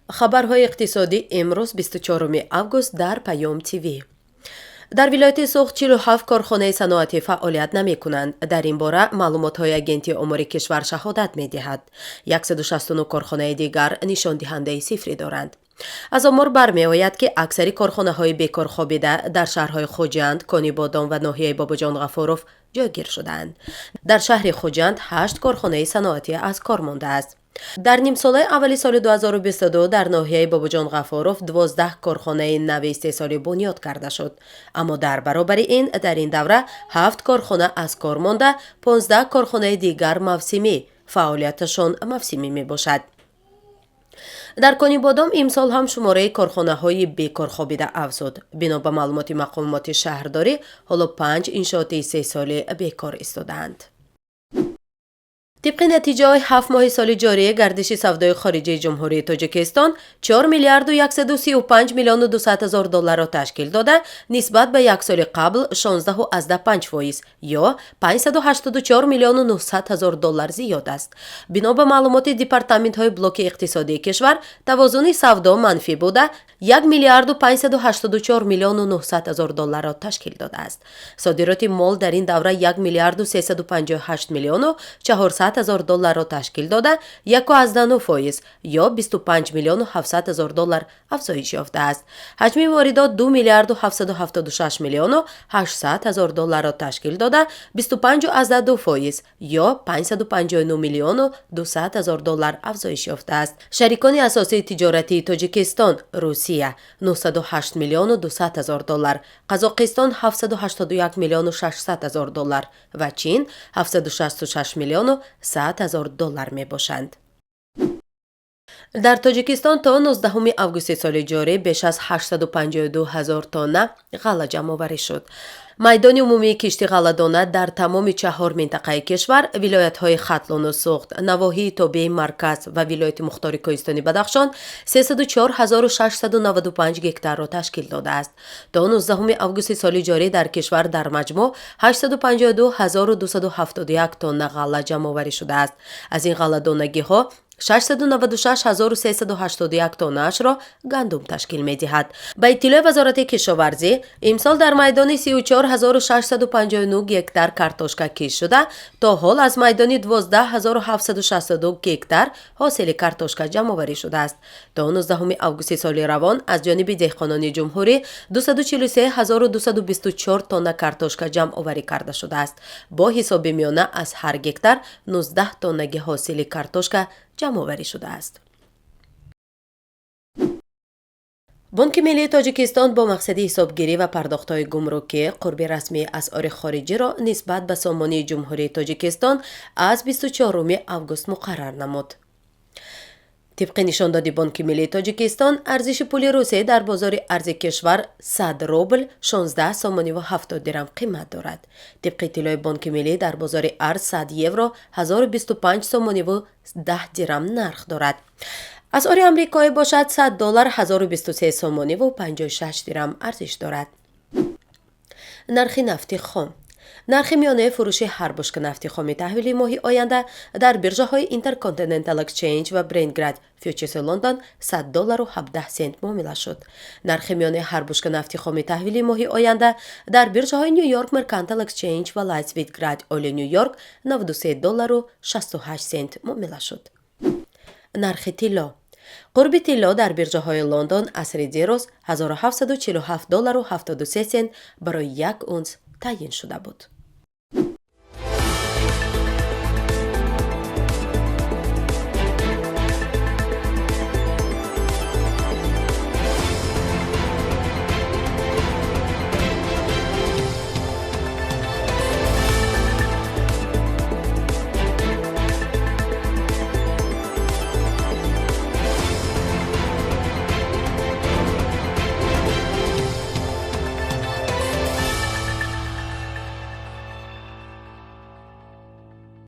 хабарҳои иқтисодӣ имрӯз 24 август дар Паём ТВ. дар вилояти Суғд 47 корхонаи саноатӣ фаъолият намекунанд. Дар ин бора маълумотҳои агентии омори кишвар шаҳодат медиҳад. 169 корхонаи дигар нишондиҳандаи сифрӣ доранд. аз омор бармеояд ки аксари корхонаҳои бекорхобида дар шаҳрҳои Хуҷанд, Конибодон ва ноҳияи Бобоҷон Ғафуров ҷойгир шудаанд. дар шаҳри Хуҷанд 8 корхонаи саноатӣ аз кор мондааст. дар нимсолаи аввали соли 2022 дар ноҳияи Бобоҷон Ғафуров 12 корхонаи нави истеҳсолӣ бунёд карда шуд. аммо дар баробари ин дар ин давра 7 корхона аз кор монда, 15 корхонаи дигар мавсимӣ фаъолияташон мавсимӣ мебошад. дар Конибодон имсол ҳам шумораи корхонаҳои бекорхобида афзуд. бино ба маълумоти мақомоти шаҳрдорӣ ҳоло 5 иншооти истеҳсолӣ бекор истодаанд. тибқи натиҷаҳои 7 моҳи соли ҷорӣ гардиши савдои хориҷии ҷумҳурии Тоҷикистон 4 миллиарду 135 миллиону 200 ҳазор долларро ташкил дода, нисбат ба як соли қабл 16,5% ё 584 миллиону 900 ҳазор доллар зиёд аст. бино ба маълумоти департаментҳои блоки иқтисодии кишвар, тавозуни савдо манфӣ буда 1 миллиарду 584 миллиону 900 ҳазор долларро ташкил додааст. содироти мол дар ин давра 1 миллиарду 358 миллиону 400 ҳазор долларро ташкил дода 1,9% ё 25 миллиону 700 ҳазор доллар афзоиш ёфтааст. ҳаҷми воридот 2 миллиарду 776 миллиону 800 ҳазор долларро ташкил дода 25,2% ё 559 миллиону 200 ҳазор доллар афзоиш ёфтааст. шарикони асосии тиҷоратии Тоҷикистон: Русия 908 миллиону 200 ҳазор доллар, Қазоқистон 781 миллиону 600 ҳазор доллар ва Чин 766 миллиону 100 ҳазор доллар мебошанд. дар Тоҷикистон то 19 августи соли ҷорӣ беш аз 852 ҳазор тонна ғалла ҷамъоварӣ шуд. майдони умумии кишти ғалладона дар тамоми 4 минтақаи кишвар, вилоятҳои Хатлону Суғд, навоҳии Тобеи Марказ ва вилояти Мухтори Кӯҳистони Бадахшон 304,695 гектарро ташкил додааст. то 19 августи соли ҷорӣ дар кишвар дар маҷмӯъ 852,271 тонна ғалла ҷамъоварӣ шудааст. аз ин ғалладонагиҳо 696,381 тоннаашро гандум ташкил медиҳад. ба иттилои Вазорати кишоварзӣ, имсол дар майдони 34,659 гектар картошка киш шуда, то ҳол аз майдони 12,762 гектар ҳосили картошка ҷамъоварӣ шудааст. то 19 августи соли равон аз ҷониби деҳқонони ҷумҳурӣ 243,224 тонна картошка ҷамъоварӣ карда шудааст. бо ҳисоби миёна аз ҳар гектар 19 тоннаги ҳосили картошка ҷамъоварӣ шудааст. бонки миллии Тоҷикистон бо мақсади ҳисобгирӣ ва пардохтҳои гумрукӣ қурби расмии асъори хориҷиро нисбат ба сомонии ҷумҳурии Тоҷикистон аз 24 август муқаррар намуд. тибқи нишондоди Бонки миллии Тоҷикистон, арзиши пули Русия дар бозори арзи кишвар 100 рубл 16 сомониву 70 дирам қимат дорад. тибқи иттилои Бонки миллӣ дар бозори арз 100 евро 1025 сомониву 10 дирам нарх дорад. асъори амрикоӣ бошад 100 доллар 1023 сомониву 56 дирам арзиш дорад. нархи нафти хом. нархи миёнаи фурӯши ҳар бушка нафти хоми таҳвили моҳи оянда дар биржаҳои Intercontinental Exchange ва Brentgrad фьючерси Лондон 100 доллару 17 сент муомила шуд. нархи миёнаи ҳар бушка нафти хоми таҳвили моҳи оянда дар биржаҳои New York Mercantile Exchange ва Lightswitgrad Оли Нью Йорк 93 доллару 68 сент муомила шуд. нархи тилло. қурби тилло дар биржаҳои Лондон асри дирӯз 1747 доллару 73 сент барои 1 унс таъйин шуда буд.